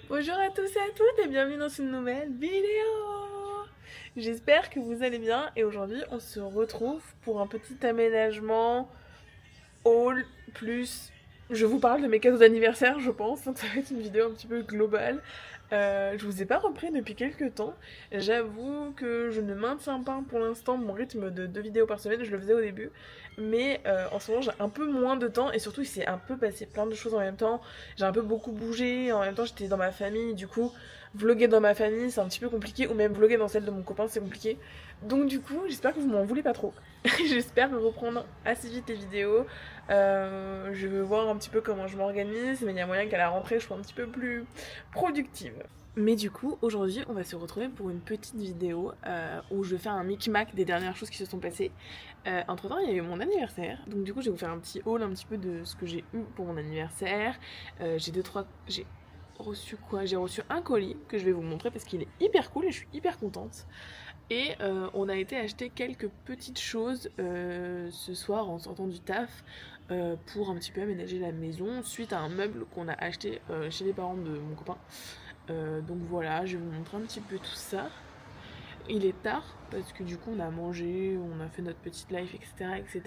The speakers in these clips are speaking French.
Bonjour à tous et à toutes et bienvenue dans une nouvelle vidéo. J'espère que vous allez bien et aujourd'hui on se retrouve pour un petit aménagement haul plus... Je vous parle de mes cadeaux d'anniversaire je pense, donc ça va être une vidéo un petit peu globale. Je vous ai pas repris depuis quelques temps. J'avoue que je ne maintiens pas pour l'instant mon rythme de 2 vidéos par semaine, je le faisais au début. Mais en ce moment j'ai un peu moins de temps et surtout il s'est un peu passé plein de choses en même temps. J'ai un peu beaucoup bougé, en même temps j'étais dans ma famille, du coup vlogger dans ma famille c'est un petit peu compliqué, ou même vlogger dans celle de mon copain c'est compliqué. Donc du coup j'espère que vous m'en voulez pas trop. J'espère reprendre assez vite les vidéos. Je veux voir un petit peu comment je m'organise, mais il y a moyen qu'à la rentrée je sois un petit peu plus productive. Mais du coup, aujourd'hui, on va se retrouver pour une petite vidéo où je vais faire un micmac des dernières choses qui se sont passées. Entre temps, il y a eu mon anniversaire, donc du coup, je vais vous faire un petit haul un petit peu de ce que j'ai eu pour mon anniversaire. J'ai reçu quoi? J'ai reçu un colis que je vais vous montrer parce qu'il est hyper cool et je suis hyper contente. Et on a été acheter quelques petites choses ce soir en sortant du taf pour un petit peu aménager la maison suite à un meuble qu'on a acheté chez les parents de mon copain. Donc voilà, je vais vous montrer un petit peu tout ça. Il est tard parce que du coup on a mangé, on a fait notre petite life, etc. etc.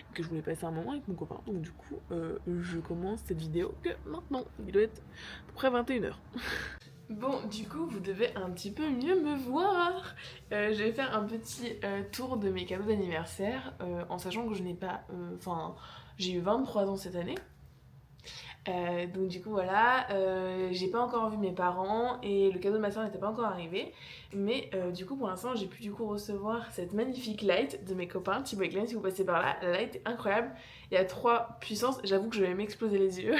Et que je voulais passer un moment avec mon copain. Donc du coup je commence cette vidéo que maintenant. Il doit être à peu près 21h. Bon, du coup, vous devez un petit peu mieux me voir. Je vais faire un petit tour de mes cadeaux d'anniversaire, en sachant que je n'ai pas... Enfin, j'ai eu 23 ans cette année. Donc du coup, voilà, j'ai pas encore vu mes parents et le cadeau de ma soeur n'était pas encore arrivé. Mais du coup, pour l'instant, j'ai pu du coup recevoir cette magnifique light de mes copains, Thibaut et Glenn, si vous passez par là. La light est incroyable. Il y a 3 puissances. J'avoue que je vais m'exploser les yeux.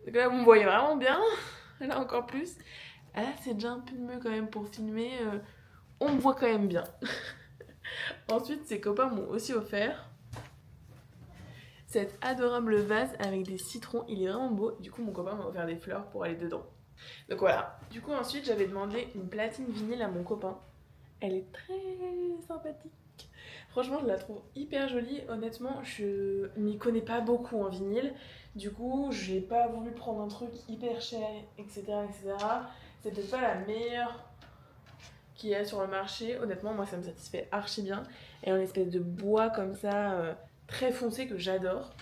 Donc là, vous me voyez vraiment bien. Là, encore plus. Ah là, c'est déjà un peu mieux quand même pour filmer. On me voit quand même bien. Ensuite, ses copains m'ont aussi offert cet adorable vase avec des citrons. Il est vraiment beau. Du coup, mon copain m'a offert des fleurs pour aller dedans. Donc voilà. Du coup, ensuite, j'avais demandé une platine vinyle à mon copain. Elle est très sympathique. Franchement, je la trouve hyper jolie. Honnêtement, je m'y connais pas beaucoup en vinyle. Du coup, j'ai pas voulu prendre un truc hyper cher, etc. etc. C'est peut-être pas la meilleure qu'il y a sur le marché. Honnêtement, moi, ça me satisfait archi bien. Et un espèce de bois comme ça, très foncé que j'adore.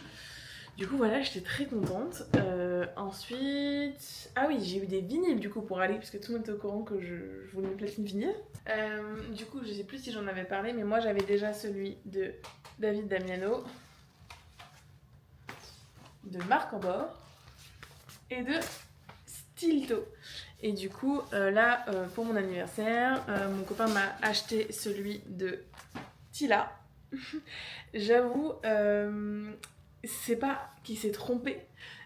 Du coup, voilà, j'étais très contente. Ensuite... Ah oui, j'ai eu des vinyles du coup pour aller, puisque tout le monde était au courant que je voulais me placer une vinyle. Du coup, je sais plus si j'en avais parlé, mais moi j'avais déjà celui de David Damiano, de Marc Ambor et de Stilto. Et du coup, là, pour mon anniversaire, mon copain m'a acheté celui de Tila. J'avoue, c'est pas qu'il s'est trompé,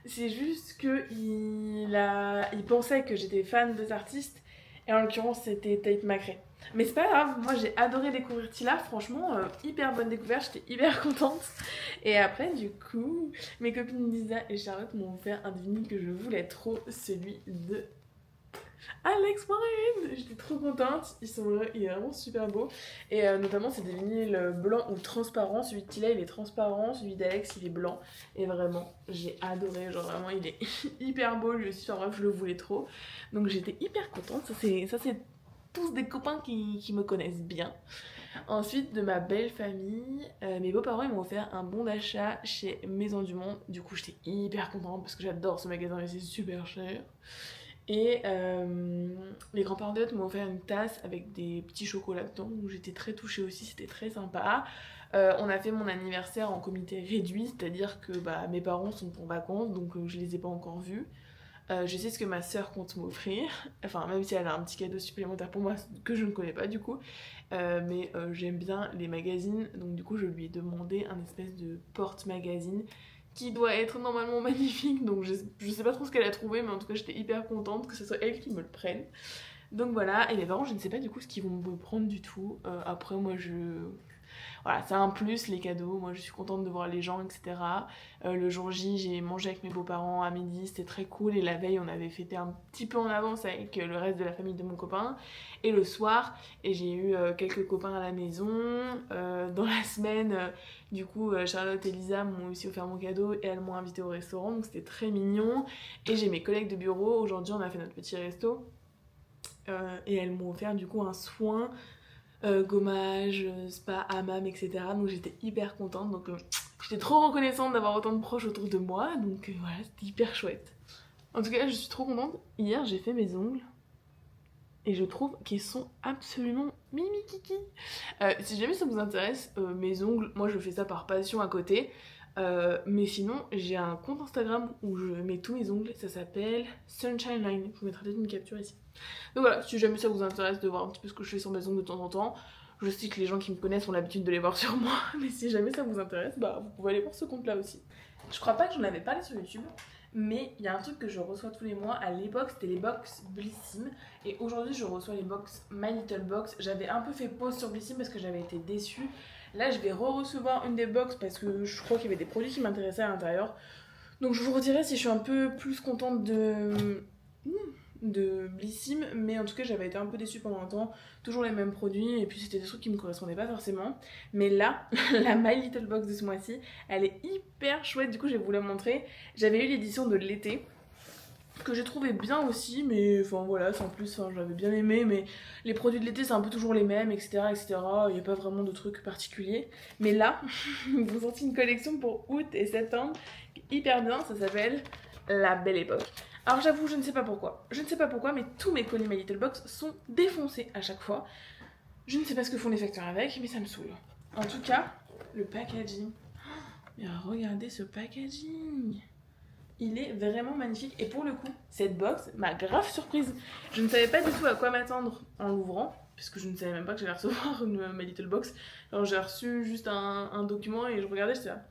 c'est juste il pensait que j'étais fan de cet artiste, et en l'occurrence c'était Tate McRae. Mais c'est pas grave, moi j'ai adoré découvrir Tila, franchement, hyper bonne découverte, j'étais hyper contente. Et après, du coup, mes copines Lisa et Charlotte m'ont offert un vinyle que je voulais trop, celui de Alex Morin. J'étais trop contente, il est vraiment super beau. Et notamment, c'est des vinyles blancs ou transparents. Celui de Tila, il est transparent, celui d'Alex, il est blanc. Et vraiment, j'ai adoré. Genre, vraiment, il est hyper beau lui aussi. Enfin bref, je le voulais trop. Donc, j'étais hyper contente. Ça, c'est tous des copains qui me connaissent bien. Ensuite, de ma belle famille, mes beaux-parents ils m'ont offert un bon d'achat chez Maison du Monde. Du coup, j'étais hyper contente parce que j'adore ce magasin et c'est super cher. Et les grands-parents d'Elliot m'ont offert une tasse avec des petits chocolats dedans, donc j'étais très touchée aussi, c'était très sympa. On a fait mon anniversaire en comité réduit, c'est-à-dire que bah, mes parents sont en vacances, donc je les ai pas encore vus. Je sais ce que ma sœur compte m'offrir, enfin même si elle a un petit cadeau supplémentaire pour moi que je ne connais pas du coup. Mais j'aime bien les magazines, donc du coup je lui ai demandé un espèce de porte-magazine qui doit être normalement magnifique, donc je sais pas trop ce qu'elle a trouvé, mais en tout cas j'étais hyper contente que ce soit elle qui me le prenne. Donc voilà, et mes parents je ne sais pas du coup ce qu'ils vont me prendre du tout. Après moi Voilà, c'est un plus les cadeaux, moi je suis contente de voir les gens, etc. Le jour J, j'ai mangé avec mes beaux-parents à midi, c'était très cool, et la veille on avait fêté un petit peu en avance avec le reste de la famille de mon copain, et le soir, et j'ai eu quelques copains à la maison. Dans la semaine, du coup Charlotte et Lisa m'ont aussi offert mon cadeau, et elles m'ont invité au restaurant, donc c'était très mignon. Et j'ai mes collègues de bureau, aujourd'hui on a fait notre petit resto, et elles m'ont offert du coup un soin, gommage, spa, hammam, etc. Donc j'étais hyper contente, donc j'étais trop reconnaissante d'avoir autant de proches autour de moi, donc voilà, c'était hyper chouette. En tout cas, je suis trop contente. Hier, j'ai fait mes ongles, et je trouve qu'ils sont absolument mimi kiki. Si jamais ça vous intéresse, mes ongles, moi je fais ça par passion à côté. Mais sinon, j'ai un compte Instagram où je mets tous mes ongles, ça s'appelle Sunshine Line. Je vous mettrai peut-être une capture ici. Donc voilà, si jamais ça vous intéresse de voir un petit peu ce que je fais sur mes ongles de temps en temps, je sais que les gens qui me connaissent ont l'habitude de les voir sur moi, mais si jamais ça vous intéresse, bah vous pouvez aller voir ce compte là aussi. Je crois pas que j'en avais parlé sur YouTube, mais il y a un truc que je reçois tous les mois. À l'époque, c'était les box Blissim, et aujourd'hui, je reçois les box My Little Box. J'avais un peu fait pause sur Blissim parce que j'avais été déçue. Là, je vais re-recevoir une des box parce que je crois qu'il y avait des produits qui m'intéressaient à l'intérieur. Donc, je vous redirai si je suis un peu plus contente de Blissim, mais en tout cas, j'avais été un peu déçue pendant un temps. Toujours les mêmes produits, et puis c'était des trucs qui me correspondaient pas forcément. Mais là, la My Little Box de ce mois-ci, elle est hyper chouette. Du coup, je vais vous la montrer. J'avais eu l'édition de l'été, que j'ai trouvé bien aussi, mais enfin voilà, sans plus, j'avais bien aimé, mais les produits de l'été c'est un peu toujours les mêmes, etc. etc. Il n'y a pas vraiment de trucs particuliers. Mais là, ils vous sortent une collection pour août et septembre, hyper bien, ça s'appelle La Belle Époque. Alors j'avoue, je ne sais pas pourquoi, mais tous mes colis My Little Box sont défoncés à chaque fois. Je ne sais pas ce que font les facteurs avec, mais ça me saoule. En tout cas, le packaging. Mais regardez ce packaging! Il est vraiment magnifique, et pour le coup, cette box m'a grave surprise. Je ne savais pas du tout à quoi m'attendre en l'ouvrant, puisque je ne savais même pas que j'allais recevoir une My Little Box. Alors j'ai reçu juste un document et je regardais, j'étais là.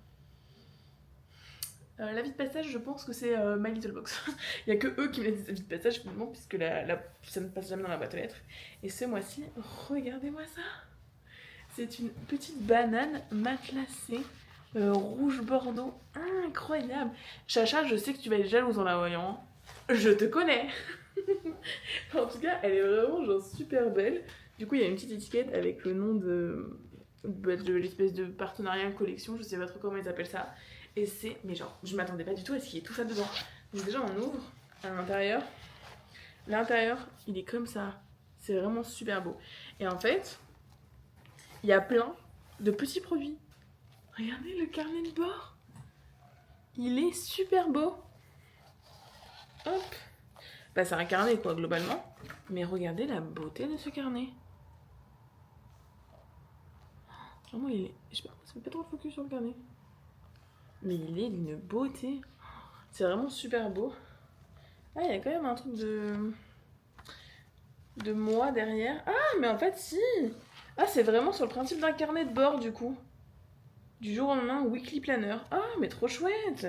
L'avis de passage, je pense que c'est My Little Box. Il n'y a que eux qui me laissent des avis de passage finalement, puisque ça ne passe jamais dans la boîte aux lettres. Et ce mois-ci, regardez-moi ça! C'est une petite banane matelassée. Rouge bordeaux, incroyable. Chacha, je sais que tu vas être jalouse en la voyant. Je te connais. En tout cas, elle est vraiment genre super belle. Du coup, il y a une petite étiquette avec le nom de l'espèce de partenariat collection, je sais pas trop comment ils appellent ça. Et c'est, mais genre, je m'attendais pas du tout à ce qu'il y ait tout ça dedans. Donc déjà, on ouvre à l'intérieur. L'intérieur, il est comme ça. C'est vraiment super beau. Et en fait, il y a plein de petits produits. Regardez le carnet de bord. Il est super beau. Hop. Bah c'est un carnet quoi globalement. Mais regardez la beauté de ce carnet. Vraiment il est... Je sais pas, ça fait pas trop de focus sur le carnet. Mais il est d'une beauté. C'est vraiment super beau. Ah, il y a quand même un truc de moi derrière. Ah, mais en fait si. Ah, c'est vraiment sur le principe d'un carnet de bord du coup. Du jour au lendemain, weekly planner. Ah, mais trop chouette!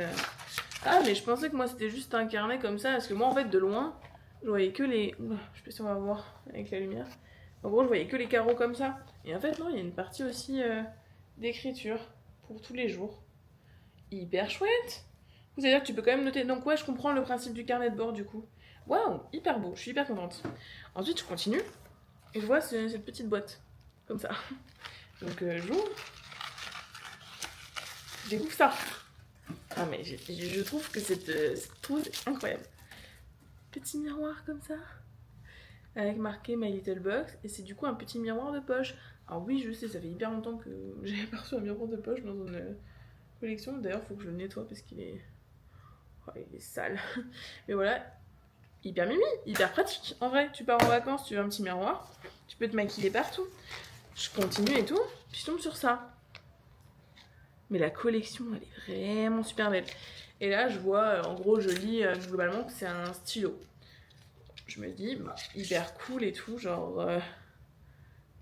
Ah, mais je pensais que moi c'était juste un carnet comme ça, parce que moi en fait de loin, je voyais que les. Oula, je sais pas si on va voir avec la lumière. En gros, je voyais que les carreaux comme ça. Et en fait, non, il y a une partie aussi d'écriture pour tous les jours. Hyper chouette! C'est-à-dire que tu peux quand même noter. Donc, ouais, je comprends le principe du carnet de bord du coup. Waouh, hyper beau, je suis hyper contente. Ensuite, je continue et je vois cette petite boîte comme ça. Donc, j'ouvre. Je découvre ça. Ah mais je trouve que cette trousse est incroyable. Petit miroir comme ça, avec marqué My Little Box, et c'est du coup un petit miroir de poche. Alors oui, je sais, ça fait hyper longtemps que j'avais pas reçu un miroir de poche dans une collection. D'ailleurs, faut que je le nettoie parce qu'il est... Oh, il est sale. Mais voilà, hyper mimi, hyper pratique. En vrai, tu pars en vacances, tu veux un petit miroir, tu peux te maquiller partout. Je continue et tout, puis je tombe sur ça. Mais la collection, elle est vraiment super belle. Et là, je vois, en gros, je lis globalement que c'est un stylo. Je me dis, bah, hyper cool et tout, genre...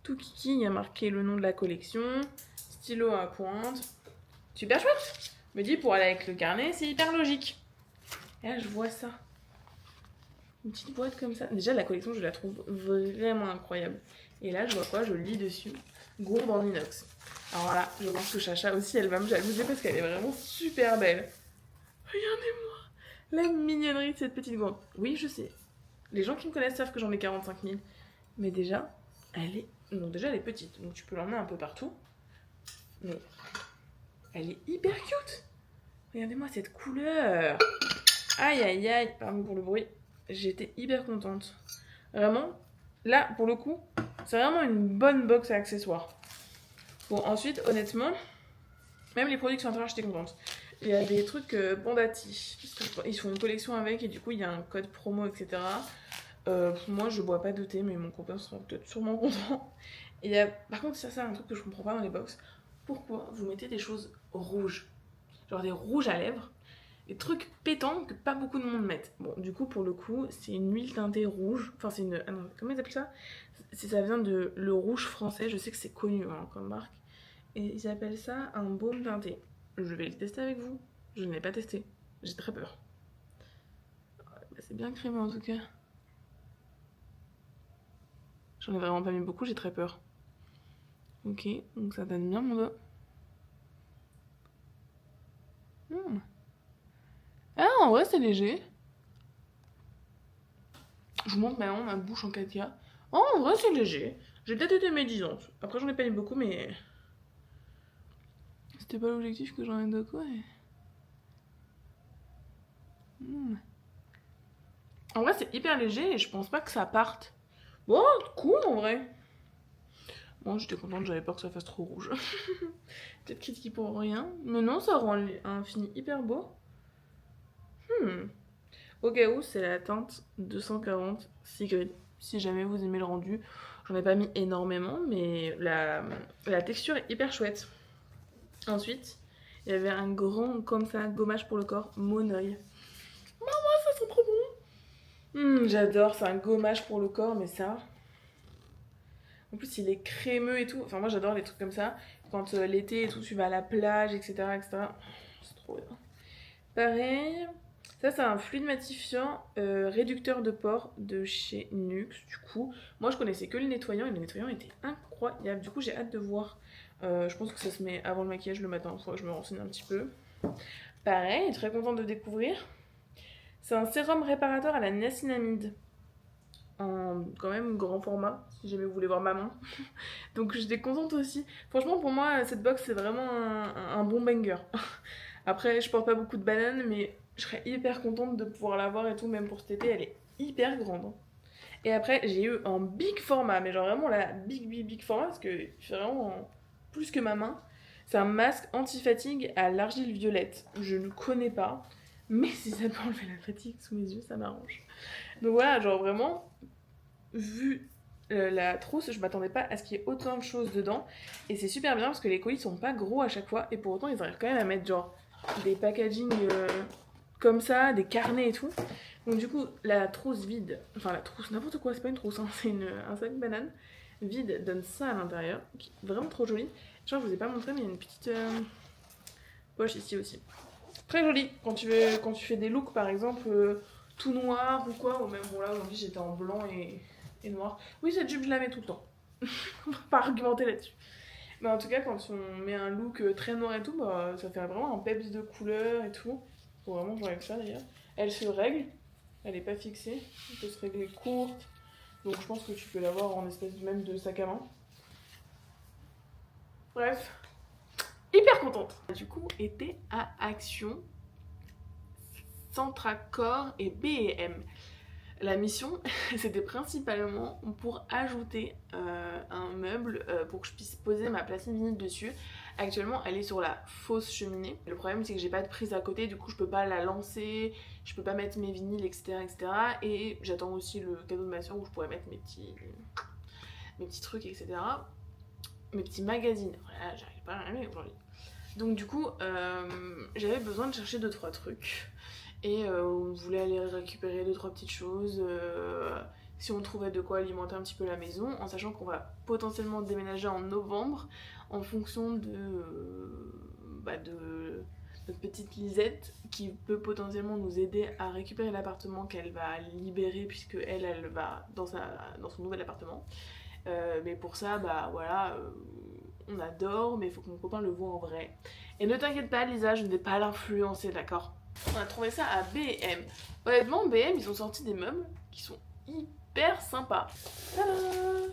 tout kiki, il y a marqué le nom de la collection. Stylo à pointe. Super chouette! Je me dis, pour aller avec le carnet, c'est hyper logique. Et là, je vois ça. une petite boîte comme ça. Déjà, la collection, je la trouve vraiment incroyable. Et là, je vois quoi? Je lis dessus. Gourde en inox. Alors là, je pense que Chacha aussi, elle va me jalouser parce qu'elle est vraiment super belle. Regardez-moi la mignonnerie de cette petite gourde. Oui, je sais. Les gens qui me connaissent savent que j'en ai 45 000. Mais déjà, elle est... Donc déjà, elle est petite. Donc tu peux l'emmener un peu partout. Mais elle est hyper cute. Regardez-moi cette couleur. Aïe, aïe, aïe. Pardon pour le bruit. J'étais hyper contente. Vraiment, là, pour le coup, c'est vraiment une bonne box à accessoires. Bon, ensuite, honnêtement, même les produits qui sont à l'intérieur, j'étais contente. Il y a des trucs Bondati. Ils font une collection avec et du coup, il y a un code promo, etc. Moi, je bois pas de thé, mais mon copain sera peut-être sûrement content. Et par contre, ça, c'est un truc que je comprends pas dans les box. Pourquoi vous mettez des choses rouges? Genre des rouges à lèvres. Des trucs pétants que pas beaucoup de monde mettent. Bon, du coup, pour le coup, c'est une huile teintée rouge. Enfin, c'est une... Ah non, comment ils appellent ça? Ça vient de le rouge français. Je sais que c'est connu hein, comme marque. Et ils appellent ça un baume teinté. Je vais le tester avec vous. Je ne l'ai pas testé. J'ai très peur. C'est bien crémeux en tout cas. J'en ai vraiment pas mis beaucoup, j'ai très peur. Ok, donc ça donne bien mon doigt. Ah, en vrai, c'est léger. Je vous montre maintenant ma bouche en 4K. Oh, en vrai, c'est léger. J'ai peut-être été médisante. Après, j'en ai pas mis beaucoup, mais... C'était pas l'objectif que j'en ai de quoi. En vrai, c'est hyper léger et je pense pas que ça parte. Bon, cool en vrai. Bon, j'étais contente, j'avais peur que ça fasse trop rouge. Peut-être critiquer pour rien. Mais non, ça rend un fini hyper beau. Au cas où, c'est la teinte 240 Sigrid. Si jamais vous aimez le rendu, j'en ai pas mis énormément, mais la texture est hyper chouette. Ensuite, il y avait un grand, comme ça, gommage pour le corps, Monoeil. Maman, ça sent trop bon. J'adore, c'est un gommage pour le corps, mais ça... En plus, il est crémeux et tout. Enfin, moi, j'adore les trucs comme ça. Quand l'été et tout, tu vas à la plage, etc. etc. C'est trop bien. Pareil. Ça, c'est un fluide matifiant réducteur de pores de chez Nuxe. Du coup, moi, je connaissais que le nettoyant et le nettoyant était incroyable. Du coup, j'ai hâte de voir. Je pense que ça se met avant le maquillage le matin. Il faudrait que je me renseigne un petit peu. Pareil, très contente de découvrir. C'est un sérum réparateur à la niacinamide. En quand même grand format, si jamais vous voulez voir ma main. Donc j'étais contente aussi. Franchement, pour moi, cette box, c'est vraiment un bon banger. Après, je porte pas beaucoup de bananes, mais je serais hyper contente de pouvoir l'avoir et tout, même pour cet été, elle est hyper grande. Et après, j'ai eu en big format, mais genre vraiment la big format, parce que c'est vraiment plus que ma main. C'est un masque anti-fatigue à l'argile violette. Je ne connais pas, mais si ça peut enlever la fatigue sous mes yeux, ça m'arrange. Donc voilà, genre vraiment, vu la trousse, je m'attendais pas à ce qu'il y ait autant de choses dedans. Et c'est super bien parce que les colis sont pas gros à chaque fois, et pour autant, ils arrivent quand même à mettre genre des packaging comme ça, des carnets et tout. Donc du coup, la trousse vide, enfin la trousse, n'importe quoi, c'est pas une trousse, hein, c'est un sac banane vide, donne ça à l'intérieur, qui est vraiment trop joli. Je crois que je vous ai pas montré, mais il y a une petite poche ici aussi. Très jolie, quand tu fais des looks par exemple tout noir ou quoi, ou même bon là aujourd'hui j'étais en blanc et noir. Oui, cette jupe je la mets tout le temps, on va pas argumenter là-dessus. Mais en tout cas, quand on met un look très noir et tout, bah, ça fait vraiment un peps de couleur et tout. Faut vraiment jouer avec ça d'ailleurs. Elle se règle, elle est pas fixée, elle peut se régler courte. Donc je pense que tu peux l'avoir en espèce même de sac à main. Bref, hyper contente. Du coup, était à Action, Centracor et B&M. La mission, c'était principalement pour ajouter un meuble pour que je puisse poser ma platine vinyle dessus. Actuellement, elle est sur la fausse cheminée. Le problème, c'est que j'ai pas de prise à côté, du coup, je peux pas la lancer, je peux pas mettre mes vinyles, etc. etc. Et j'attends aussi le cadeau de ma soeur où je pourrais mettre mes petits trucs, etc. Mes petits magazines. Voilà, j'arrive pas à rien aujourd'hui. Donc, du coup, j'avais besoin de chercher 2-3 trucs. Et on voulait aller récupérer 2-3 petites choses, si on trouvait de quoi alimenter un petit peu la maison, en sachant qu'on va potentiellement déménager en novembre, en fonction de notre petite Lisette qui peut potentiellement nous aider à récupérer l'appartement qu'elle va libérer puisque elle va dans son nouvel appartement. Mais pour ça, bah voilà, on adore, mais il faut que mon copain le voie en vrai. Et ne t'inquiète pas, Lisa, je ne vais pas l'influencer, d'accord? On a trouvé ça à B&M. Honnêtement, B&M, ils ont sorti des meubles qui sont hyper sympas. Tadam!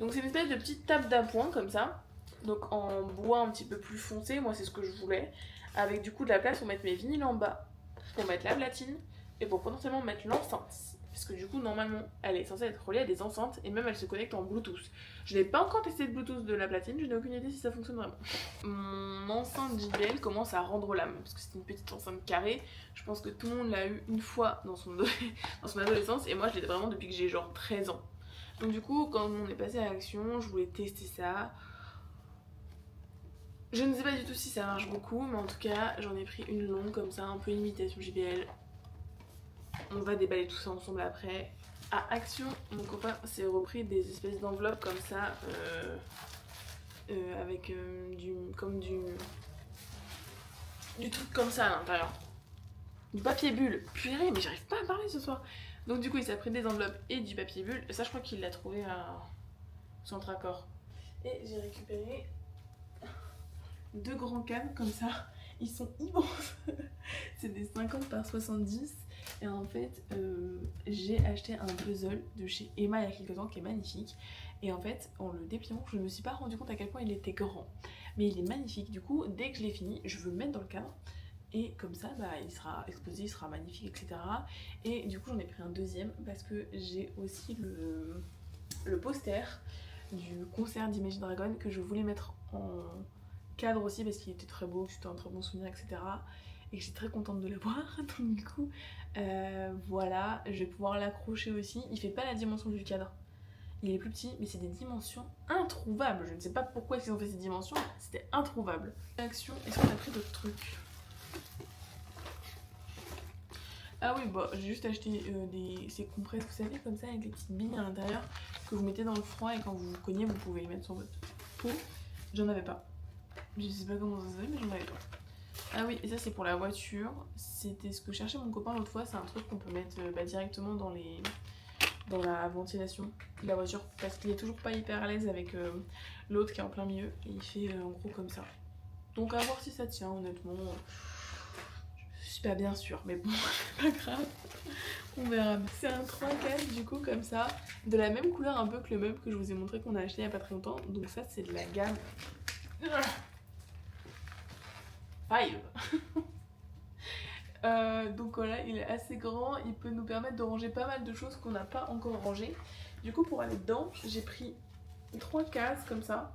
Donc c'est une espèce de petite table d'appoint comme ça. Donc en bois un petit peu plus foncé, moi c'est ce que je voulais. Avec du coup de la place pour mettre mes vinyles en bas, pour mettre la platine et pour potentiellement mettre l'enceinte. Parce que du coup normalement elle est censée être reliée à des enceintes et même elle se connecte en Bluetooth. Je n'ai pas encore testé le Bluetooth de la platine, je n'ai aucune idée si ça fonctionne vraiment. Mon enceinte JBL commence à rendre l'âme parce que c'est une petite enceinte carrée. Je pense que tout le monde l'a eu une fois dans son adolescence et moi je l'ai vraiment depuis que j'ai genre 13 ans. Donc du coup quand on est passé à l'action, je voulais tester ça. Je ne sais pas du tout si ça marche beaucoup, mais en tout cas j'en ai pris une longue comme ça, un peu imitation JBL. On va déballer tout ça ensemble après. À Action, mon copain s'est repris des espèces d'enveloppes comme ça, avec du truc comme ça à l'intérieur. Du papier bulle. Purée, mais j'arrive pas à parler ce soir. Donc du coup, il s'est pris des enveloppes et du papier bulle. Ça, je crois qu'il l'a trouvé à Centracor. Et j'ai récupéré 2 grands cannes comme ça. Ils sont immenses. C'est des 50 par 70. Et en fait, j'ai acheté un puzzle de chez Emma il y a quelques temps qui est magnifique. Et en fait, en le dépliant, je ne me suis pas rendu compte à quel point il était grand. Mais il est magnifique. Du coup, dès que je l'ai fini, je veux le mettre dans le cadre. Et comme ça, bah, il sera exposé, il sera magnifique, etc. Et du coup, j'en ai pris un deuxième parce que j'ai aussi le poster du concert d'Imagine Dragon que je voulais mettre en cadre aussi parce qu'il était très beau, que c'était un très bon souvenir, etc. Et que j'étais très contente de l'avoir. Donc du coup, voilà, je vais pouvoir l'accrocher aussi. Il fait pas la dimension du cadre. Il est plus petit, mais c'est des dimensions introuvables. Je ne sais pas pourquoi ils ont fait ces dimensions, c'était introuvable. Action, est-ce qu'on a pris d'autres trucs? Ah oui, bah j'ai juste acheté ces compresses, vous savez, comme ça, avec les petites billes à l'intérieur, que vous mettez dans le froid et quand vous vous cognez, vous pouvez les mettre sur votre peau. J'en avais pas. Je sais pas comment ça se fait, mais j'en avais pas. Ah oui, et ça c'est pour la voiture. C'était ce que cherchait mon copain l'autre fois. C'est un truc qu'on peut mettre directement dans la ventilation de la voiture. Parce qu'il est toujours pas hyper à l'aise avec l'autre qui est en plein milieu. Et il fait en gros comme ça. Donc à voir si ça tient, honnêtement. Je suis pas bien sûre, mais bon, c'est pas grave. On verra. C'est un 3-4 du coup comme ça. De la même couleur un peu que le meuble que je vous ai montré qu'on a acheté il y a pas très longtemps. Donc ça c'est de la gamme 5. Donc voilà, il est assez grand, il peut nous permettre de ranger pas mal de choses qu'on n'a pas encore rangées. Du coup, pour aller dedans, j'ai pris 3 cases comme ça,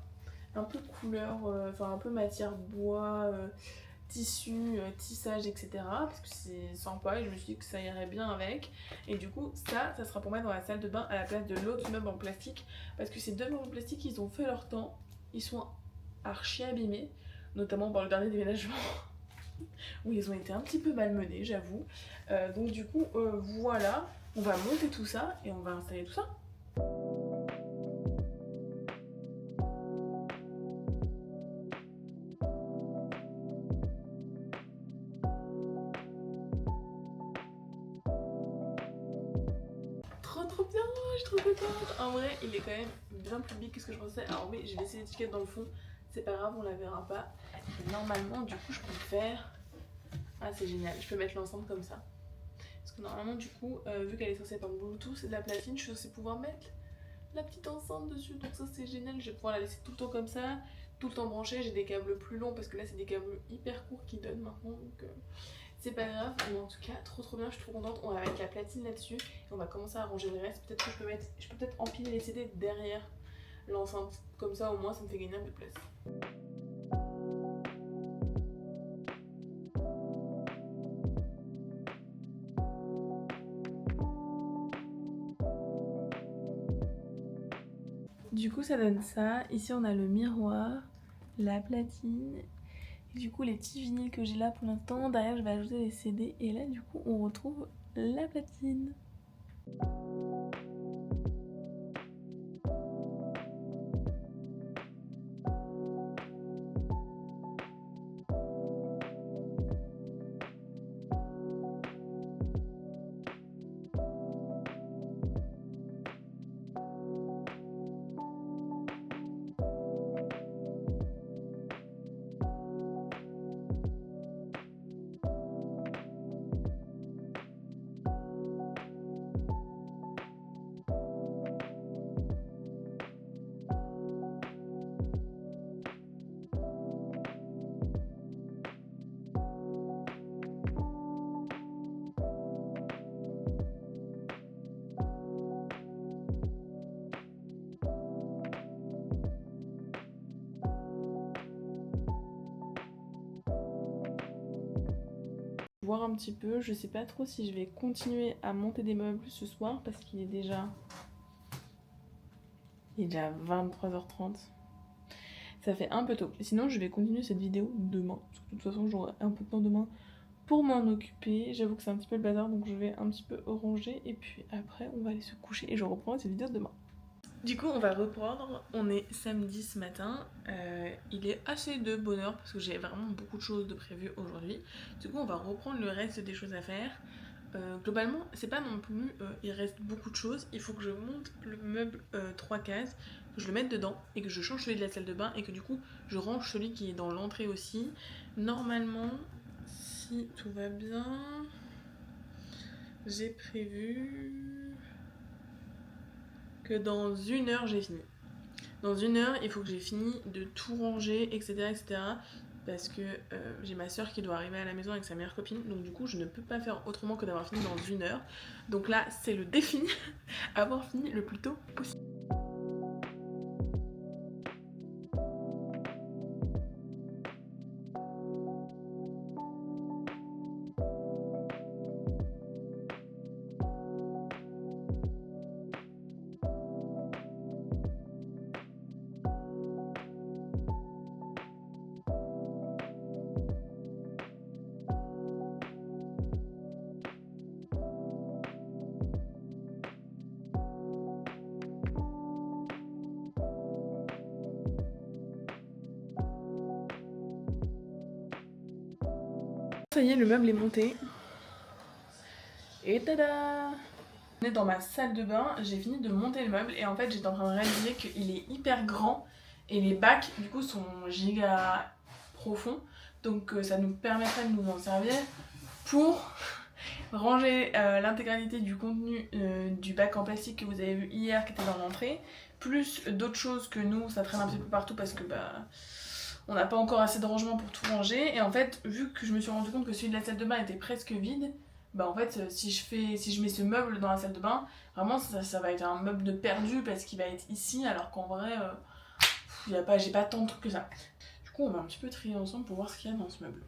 un peu de couleur, enfin un peu matière bois, tissu, tissage, etc. Parce que c'est sympa et je me suis dit que ça irait bien avec. Et du coup, ça sera pour mettre dans la salle de bain à la place de l'autre meuble en plastique. Parce que ces deux meubles en plastique, ils ont fait leur temps, ils sont archi abîmés, notamment par le dernier déménagement. Où ils ont été un petit peu malmenés, j'avoue. Donc du coup, voilà, on va monter tout ça et on va installer tout ça. Trop bien, je suis trop contente. En vrai, il est quand même bien plus big que ce que je pensais. Alors oui, j'ai laissé l'étiquette dans le fond, c'est pas grave, on la verra pas. Et normalement, du coup, je peux le faire. Ah, c'est génial, je peux mettre l'ensemble comme ça. Parce que normalement, du coup, vu qu'elle est censée être en Bluetooth et de la platine, je suis censée pouvoir mettre la petite enceinte dessus. Donc ça, c'est génial. Je vais pouvoir la laisser tout le temps comme ça, tout le temps branchée. J'ai des câbles plus longs parce que là, c'est des câbles hyper courts qui donnent maintenant. Donc c'est pas grave. Mais en tout cas, trop bien. Je suis trop contente. On va mettre la platine là-dessus et on va commencer à ranger le reste. Peut-être que je peux peut-être empiler les CD derrière l'enceinte. Comme ça, au moins, ça me fait gagner un peu de place. Du coup, ça donne ça. Ici, on a le miroir, la platine, et du coup, les petits vinyles que j'ai là pour l'instant. Derrière, je vais ajouter les CD. Et là, du coup, on retrouve la platine. voir un petit peu. Je sais pas trop si je vais continuer à monter des meubles ce soir parce qu'il est déjà 23h30. Ça fait un peu tôt. Sinon je vais continuer cette vidéo demain. Parce que de toute façon j'aurai un peu de temps demain pour m'en occuper. J'avoue que c'est un petit peu le bazar, donc je vais un petit peu ranger. Et puis après on va aller se coucher et je reprends cette vidéo demain. Du coup on va reprendre, on est samedi ce matin, il est assez de bonne heure parce que j'ai vraiment beaucoup de choses de prévues aujourd'hui. Du coup on va reprendre le reste des choses à faire. Globalement c'est pas non plus, il reste beaucoup de choses, il faut que je monte le meuble 3 cases, que je le mette dedans et que je change celui de la salle de bain et que du coup je range celui qui est dans l'entrée aussi. Normalement si tout va bien, j'ai prévu que dans 1 heure j'ai fini. Dans 1 heure il faut que j'ai fini de tout ranger, etc. Parce que j'ai ma soeur qui doit arriver à la maison avec sa meilleure copine, donc du coup je ne peux pas faire autrement que d'avoir fini dans 1 heure. Donc là c'est le défi, avoir fini le plus tôt possible. Ça y est, le meuble est monté. Et tada! On est dans ma salle de bain, j'ai fini de monter le meuble et en fait j'étais en train de réaliser qu'il est hyper grand et les bacs du coup sont giga profonds, donc ça nous permettrait de nous en servir pour ranger l'intégralité du contenu du bac en plastique que vous avez vu hier qui était dans l'entrée, plus d'autres choses que nous ça traîne un petit peu partout parce que on n'a pas encore assez de rangement pour tout ranger. Et en fait vu que je me suis rendu compte que celui de la salle de bain était presque vide, en fait si je mets ce meuble dans la salle de bain, vraiment ça va être un meuble de perdu parce qu'il va être ici alors qu'en vrai j'ai pas tant de trucs que ça. Du coup on va un petit peu trier ensemble pour voir ce qu'il y a dans ce meuble.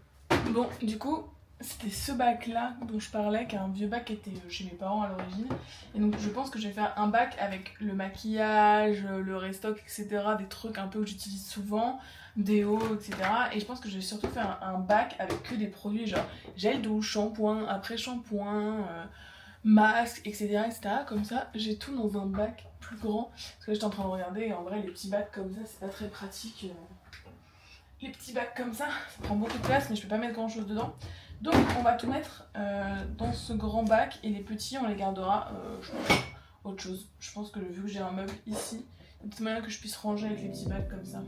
Bon du coup c'était ce bac là dont je parlais, qui est un vieux bac qui était chez mes parents à l'origine. Et donc je pense que je vais faire un bac avec le maquillage, le restock, etc. Des trucs un peu que j'utilise souvent, déo, etc. Et je pense que je vais surtout faire un bac avec que des produits genre gel douche, shampoing, après shampoing, masque, etc. Comme ça j'ai tout dans un bac plus grand. Parce que là j'étais en train de regarder et en vrai les petits bacs comme ça c'est pas très pratique. Les petits bacs comme ça prend beaucoup de place mais je peux pas mettre grand chose dedans. Donc on va tout mettre dans ce grand bac et les petits on les gardera je pense, autre chose. Je pense que vu que j'ai un meuble ici, il y a de toute manière que je puisse ranger avec les petits bacs comme ça.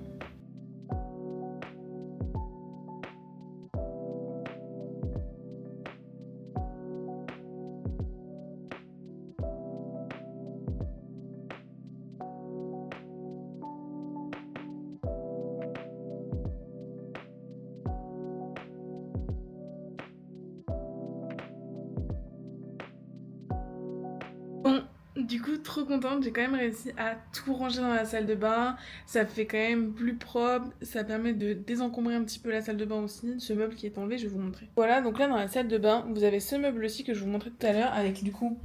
Bon, du coup trop contente, j'ai quand même réussi à tout ranger dans la salle de bain. Ça fait quand même plus propre, ça permet de désencombrer un petit peu la salle de bain aussi. Ce meuble qui est enlevé, je vais vous montrer. Voilà, donc là dans la salle de bain, vous avez ce meuble aussi que je vous montrais tout à l'heure avec du coup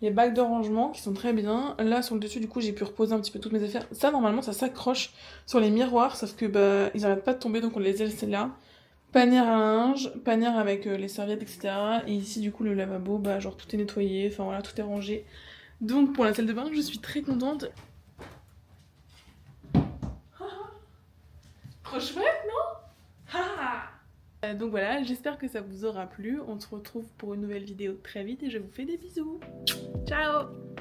les bacs de rangement qui sont très bien. Là sur le dessus du coup j'ai pu reposer un petit peu toutes mes affaires. Ça normalement ça s'accroche sur les miroirs, sauf que ils arrêtent pas de tomber donc on les laisse là. Panière à linge, panière avec les serviettes, etc. Et ici du coup le lavabo, genre tout est nettoyé, enfin voilà, tout est rangé. Donc pour la salle de bain, je suis très contente. Trop chouette, non? Donc voilà, j'espère que ça vous aura plu. On se retrouve pour une nouvelle vidéo très vite et je vous fais des bisous. Ciao!